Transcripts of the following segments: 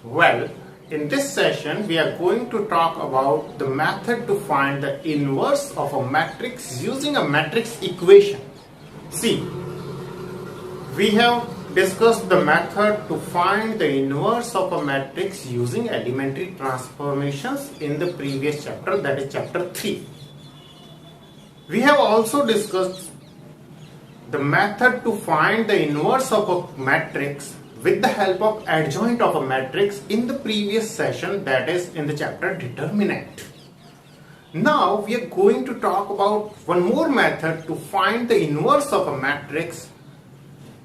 Well, in this session we are going to talk about the method to find the inverse of a matrix using a matrix equation. See, we have discussed the method to find the inverse of a matrix using elementary transformations in the previous chapter, that is chapter 3. We have also discussed the method to find the inverse of a matrix with the help of adjoint of a matrix in the previous session, that is in the chapter determinant. Now we are going to talk about one more method to find the inverse of a matrix,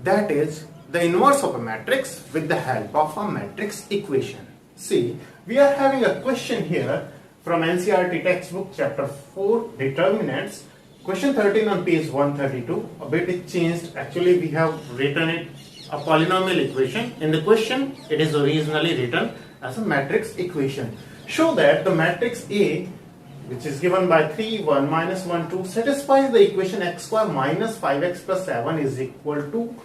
that is the inverse of a matrix with the help of a matrix equation. See, we are having a question here from NCERT textbook chapter 4 determinants, question 13 on page 132. A bit is changed. Actually we have written it a polynomial equation. In the question it is originally written as a matrix equation. Show that the matrix A, which is given by 3, 1, minus 1, 2, satisfies the equation x square minus 5x plus 7 is equal to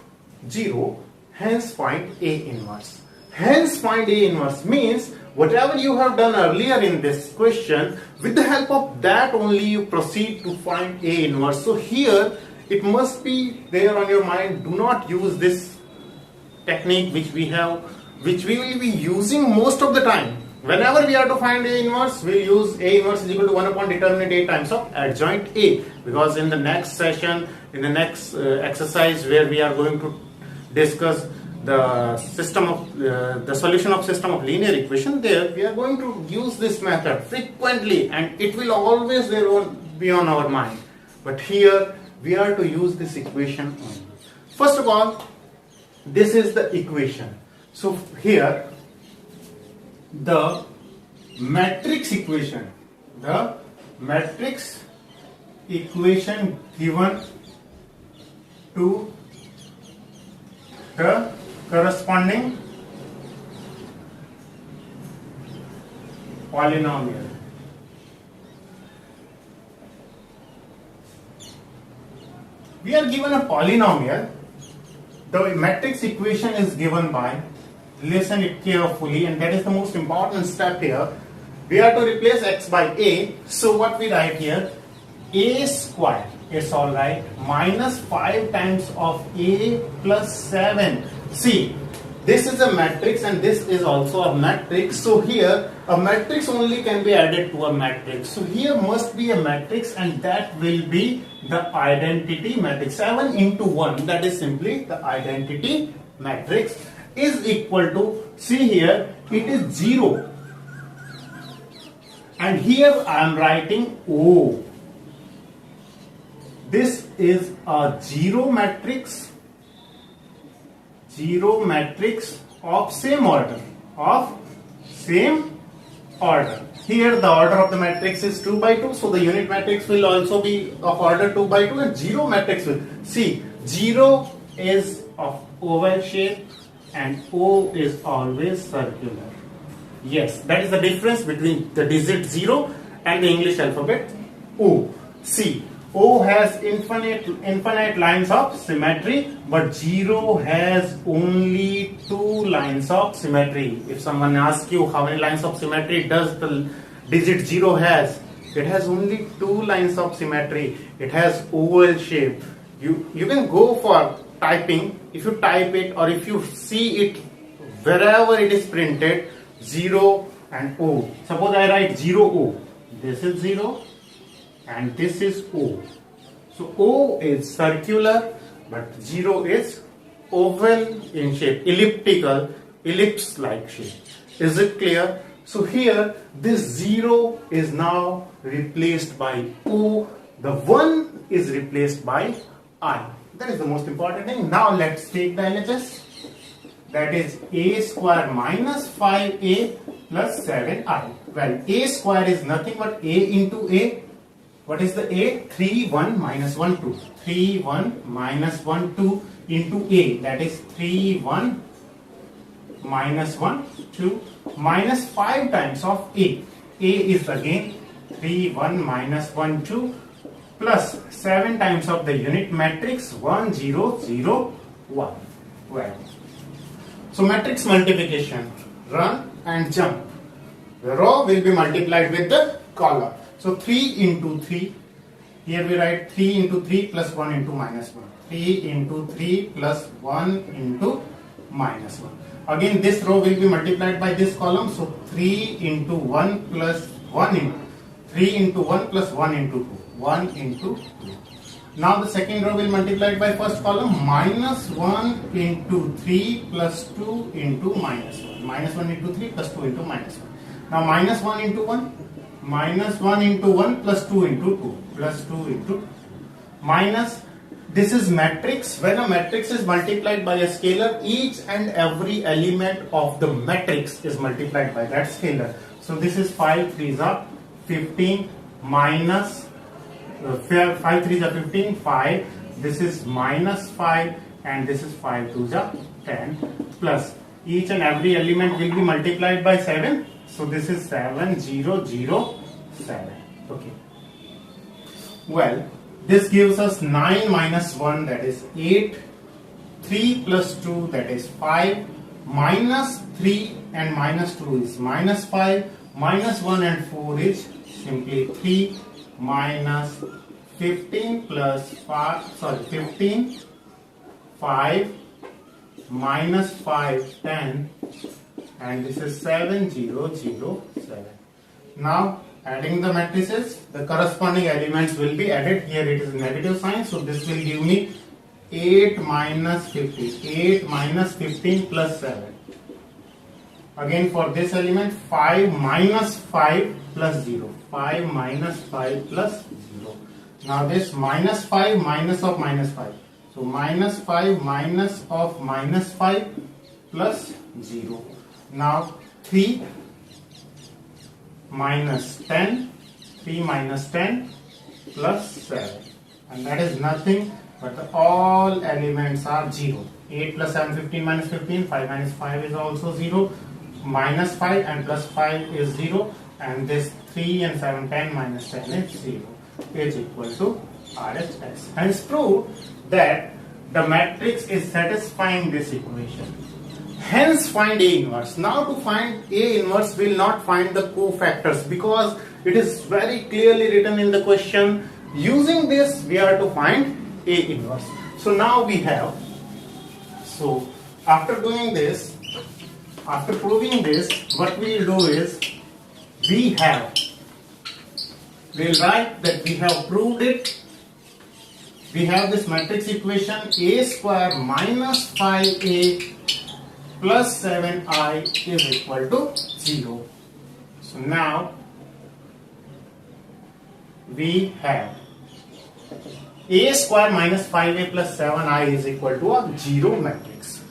0. Hence find A inverse. Hence find A inverse means whatever you have done earlier in this question, with the help of that only you proceed to find A inverse. So here it must be there on your mind. Do not use this technique which we will be using most of the time. Whenever we are to find A inverse, we will use A inverse is equal to 1 upon determinant A times of adjoint A, because in the next session, in the next exercise where we are going to discuss the system of the solution of system of linear equation, there we are going to use this method frequently and it will always be on our mind. But here we are to use this equation only. First of all, this is the equation. So here the matrix equation given to the corresponding polynomial. We are given a polynomial. The matrix equation is given by, listen it carefully, and that is the most important step here. We are to replace x by a. So what we write here, a square, it's alright, minus 5 times of a plus 7. See, this is a matrix and this is also a matrix. So here a matrix only can be added to a matrix. So here must be a matrix and that will be the identity matrix. 7 into 1, that is simply the identity matrix, is equal to, see here, it is 0. And here I am writing O. This is a zero matrix of same order. Here the order of the matrix is 2 by 2, so the unit matrix will also be of order 2 by 2, and zero matrix will, see, 0 is of oval shape and O is always circular. Yes, that is the difference between the digit 0 and the English alphabet O. See, O has infinite lines of symmetry, but 0 has only 2 lines of symmetry. If someone asks you how many lines of symmetry does the digit 0 has, it has only 2 lines of symmetry. It has oval shape. You can go for typing. If you type it or if you see it wherever it is printed, 0 and O. Suppose I write 0 O. This is 0 and this is O. So O is circular but 0 is oval in shape, elliptical, ellipse-like shape. Is it clear? So here this 0 is now replaced by O. The 1 is replaced by I. That is the most important thing. Now let's take the LHS. That is a square minus 5a plus 7i. Well, a square is nothing but a into a. What is the a? 3, 1, minus 1, 2. 3, 1, minus 1, 2 into a. That is 3, 1, minus 1, 2, minus 5 times of a. A is again 3, 1, minus 1, 2 plus 7 times of the unit matrix 1, 0, 0, 1. Well, so matrix multiplication. run and jump. The row will be multiplied with the column. So 3 into 3. Here we write 3 into 3 plus 1 into minus 1. 3 into 3 plus 1 into minus 1. Again this row will be multiplied by this column. So 3 into 1 plus 1 into 3 into 1 plus 1 into 2. 1 into 2. Now the second row will multiply by first column. Minus 1 into 3 plus 2 into minus 1. Minus 1 into 3 plus 2 into minus 1. Now minus 1 into 1. Minus 1 into 1 plus 2 into 2. Plus 2 into 2. Minus, this is matrix. When a matrix is multiplied by a scalar, each and every element of the matrix is multiplied by that scalar. So this is 5 3s are 15 minus 5 3s are 15, 5. This is minus 5 and this is 5 2s are 10 plus each and every element will be multiplied by 7. So this is 7 0 0 7. Okay. Well, this gives us 9 minus 1, that is 8. 3 plus 2, that is 5. Minus 3 and minus 2 is minus 5. Minus 1 and 4 is simply 3. Minus 15 plus 5, 15, 5, minus 5, 10, and this is 7 0 0 7. Now adding the matrices, the corresponding elements will be added. Here it is negative sign, so this will give me 8 minus 15. 8 minus 15 plus 7. Again for this element, 5 minus 5 plus 0. 5 minus 5 plus 0. Now this minus 5 minus of minus 5. So minus 5 minus of minus 5 plus 0. Now 3 minus 10. 3 minus 10 plus 7. And that is nothing but all elements are 0. 8 plus 7 15 minus 15. 5 minus 5 is also 0. Minus 5 and plus 5 is 0. And this 3 and 7 10 minus 10 is 0 is equal to RHS. Hence prove that the matrix is satisfying this equation. Hence find A inverse. Now to find A inverse, we will not find the cofactors because it is very clearly written in the question. Using this we are to find A inverse. So now we have, so after doing this, after proving this, what we will do is we will write that we have proved it. We have this matrix equation A square minus 5A plus 7I is equal to 0. So now we have A square minus 5A plus 7I is equal to a 0 matrix.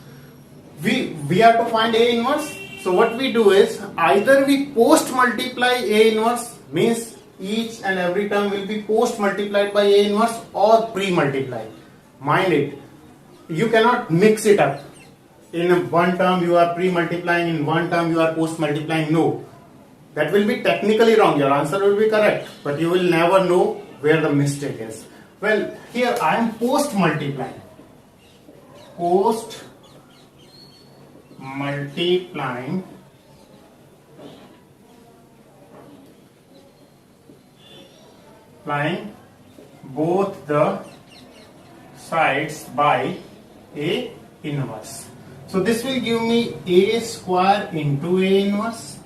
We have to find A inverse. So what we do is either we post multiply A inverse, means each and every term will be post multiplied by A inverse, or pre multiply. Mind it, you cannot mix it up. In one term you are pre multiplying, in one term you are post multiplying. No, that will be technically wrong. Your answer will be correct, but you will never know where the mistake is. Well, here I am post multiplying. Post multiplying both the sides by A inverse. So this will give me A square into A inverse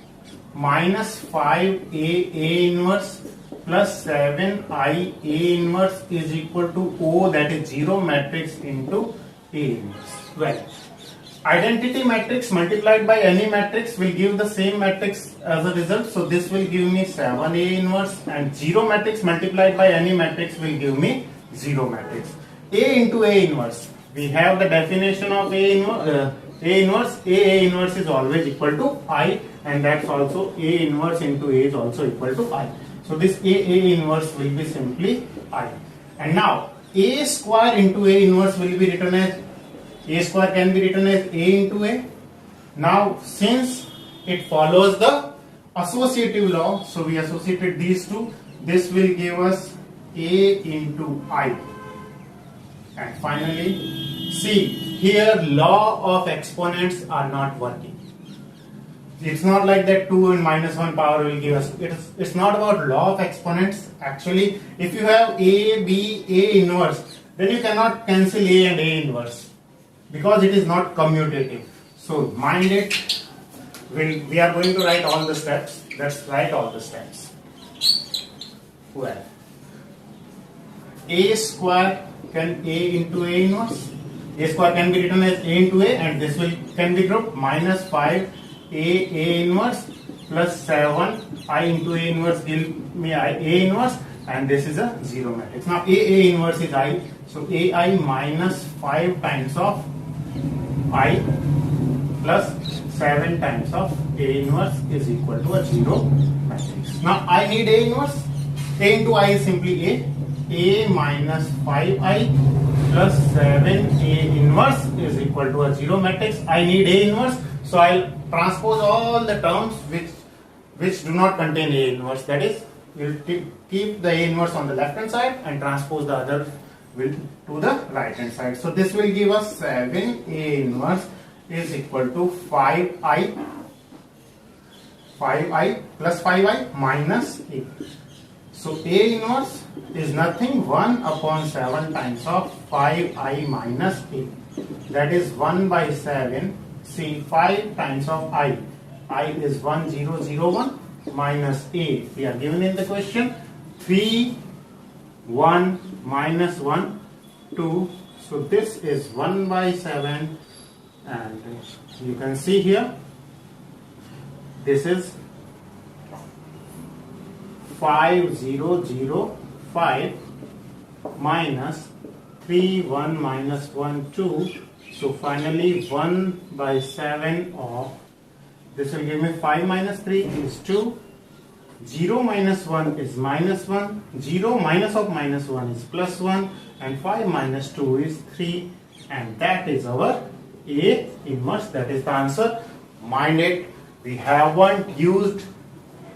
minus 5A A inverse plus 7I A inverse is equal to O, that is 0 matrix into A inverse. Well, identity matrix multiplied by any matrix will give the same matrix as a result. So this will give me 7A inverse, and 0 matrix multiplied by any matrix will give me 0 matrix. A into A inverse. We have the definition of A inverse. A inverse is always equal to I, and that's also A inverse into A is also equal to I. So this A inverse will be simply I. And now A square into A inverse will be written as, A square can be written as A into A. Now since it follows the associative law, so we associated these two, this will give us A into I. And finally, see, here law of exponents are not working. It's not like that 2 and minus 1 power will give us. It's not about law of exponents. Actually, if you have A, B, A inverse, then you cannot cancel A and A inverse because it is not commutative. So mind it. We are going to write all the steps. Let's write all the steps. Well, A square can A into A inverse. A square can be written as A into A, and this can be grouped minus 5 A inverse plus 7 I into A inverse give me A inverse, and this is a zero matrix. Now A inverse is I, so AI minus 5 times of I plus 7 times of A inverse is equal to a zero matrix. Now I need A inverse. A into I is simply A minus 5I plus 7A inverse is equal to a zero matrix. I need A inverse, so I'll transpose all the terms which do not contain A inverse. That is, we'll keep the A inverse on the left hand side and transpose the other to the right hand side. So this will give us 7A inverse is equal to 5I plus 5I minus A. So A inverse is nothing 1 upon 7 times of 5I minus A. That is 1 by 7. See, 5 times of I is 1001 minus A. We are given in the question 3, 1 minus 1, 2. So this is 1 by 7, and you can see here this is 5005 minus 3, 1 minus 1, 2. So finally 1 by 7 of this will give me 5 minus 3 is 2, 0 minus 1 is minus 1, 0 minus of minus 1 is plus 1, and 5 minus 2 is 3, and that is our A inverse. That is the answer. Mind it, we haven't used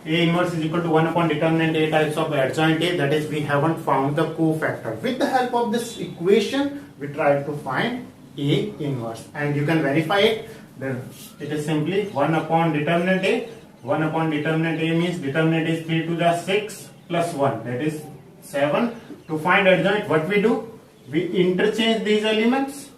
A inverse is equal to 1 upon determinant A types of adjoint A, that is, we haven't found the cofactor. With the help of this equation, we try to find A inverse, and you can verify it. Then it is simply 1 upon determinant A. 1 upon determinant A means determinant is 3 to the 6 plus 1, that is 7. To find adjoint, what we do? We interchange these elements.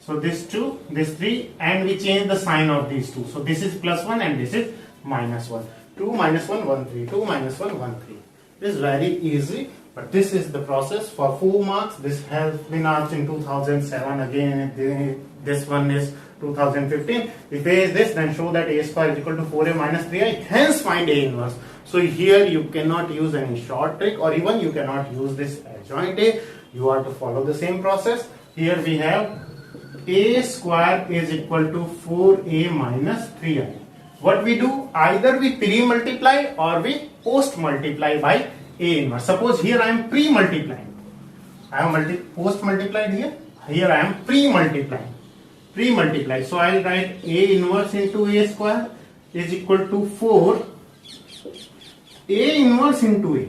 So this 2, this 3, and we change the sign of these two. So this is plus 1 and this is minus 1. 2 minus 1, 1, 3. 2 minus 1, 1, 3. It is very easy, but this is the process for 4 marks. This has been asked in 2007 again. This one is 2015. If A is this, then show that A square is equal to 4A minus 3I. Hence find A inverse. So here you cannot use any short trick, or even you cannot use this adjoint A. You have to follow the same process. Here we have A square is equal to 4A minus 3I. What we do, either we pre-multiply or we post-multiply by A inverse. Suppose here I am pre-multiplying. I am post-multiplied here. Here I am pre-multiplying. Pre-multiply. So I will write A inverse into A square is equal to 4. A inverse into A.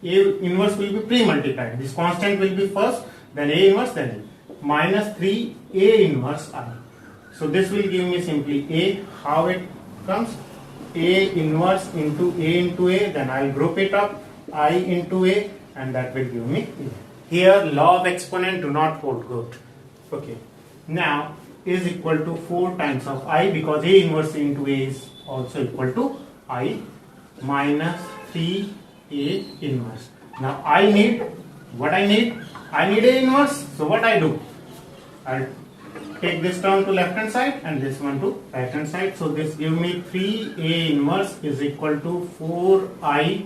A inverse will be pre-multiplied. This constant will be first, then A inverse, then A. Minus 3 A inverse I. So this will give me simply A. How it comes? A inverse into A, then I will group it up, I into A, and that will give me A. Here law of exponent do not hold good. Okay. Now is equal to 4 times of I, because A inverse into A is also equal to I, minus 3 A inverse. Now I need what I need? I need A inverse. So what I do? I'll take this term to left hand side and this one to right hand side. So this gives me 3A inverse is equal to 4I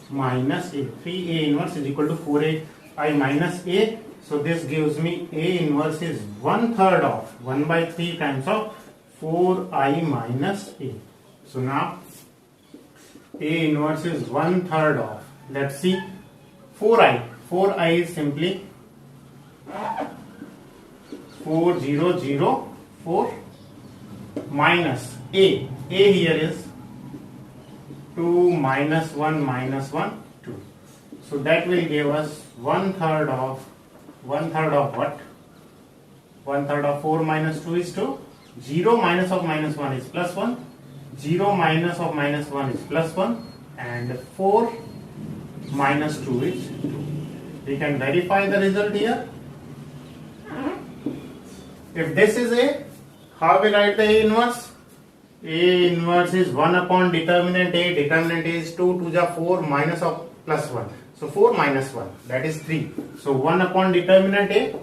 minus A. 3A inverse is equal to 4I minus A. So this gives me A inverse is 1/3 of 1 by 3 times of 4I minus A. So now A inverse is 1/3 of, let's see, 4I. 4I is simply 4004 minus A. A here is 2 minus 1 minus 1, 2. So that will give us 1/3 of what? 1/3 of 4 minus 2 is 2. 0 minus of minus 1 is plus 1. 0 minus of minus 1 is plus 1 and 4 minus 2 is 2. We can verify the result here. If this is A, how we write the A inverse? A inverse is 1 upon determinant A. Determinant A is 2, 2 is 4 minus of plus 1. So 4 minus 1, that is 3. So 1 upon determinant A,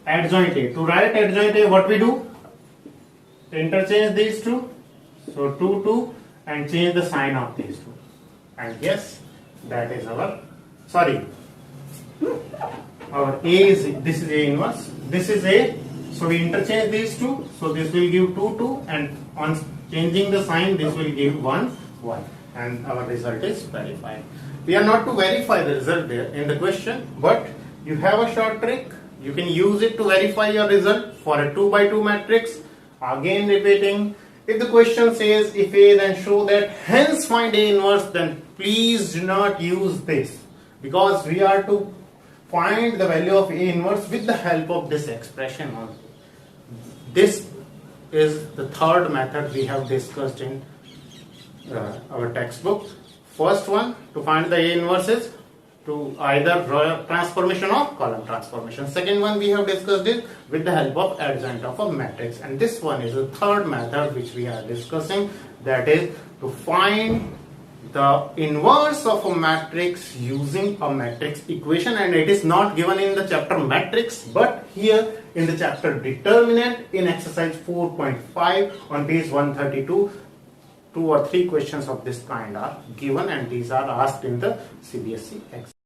adjoint A. To write adjoint A, what we do? To interchange these two. So 2, 2 and change the sign of these two. And yes, that is our, our A is, this is A inverse. This is A. So we interchange these two. So this will give 2, 2 and on changing the sign, this will give 1, 1. And our result is verified. We are not to verify the result there in the question, but you have a short trick. You can use it to verify your result for a 2 by 2 matrix. Again repeating, if the question says if A, then show that, hence find A inverse, then please do not use this, because we are to find the value of A inverse with the help of this expression only. This is the third method we have discussed in our textbook. First one, to find the A inverses, to either row transformation or column transformation. Second one we have discussed it with the help of adjoint of a matrix. And this one is the third method which we are discussing, that is to find the inverse of a matrix using a matrix equation. And it is not given in the chapter matrix, but here in the chapter determinant in exercise 4.5 on page 132. 2 or 3 questions of this kind are given, and these are asked in the CBSE exam.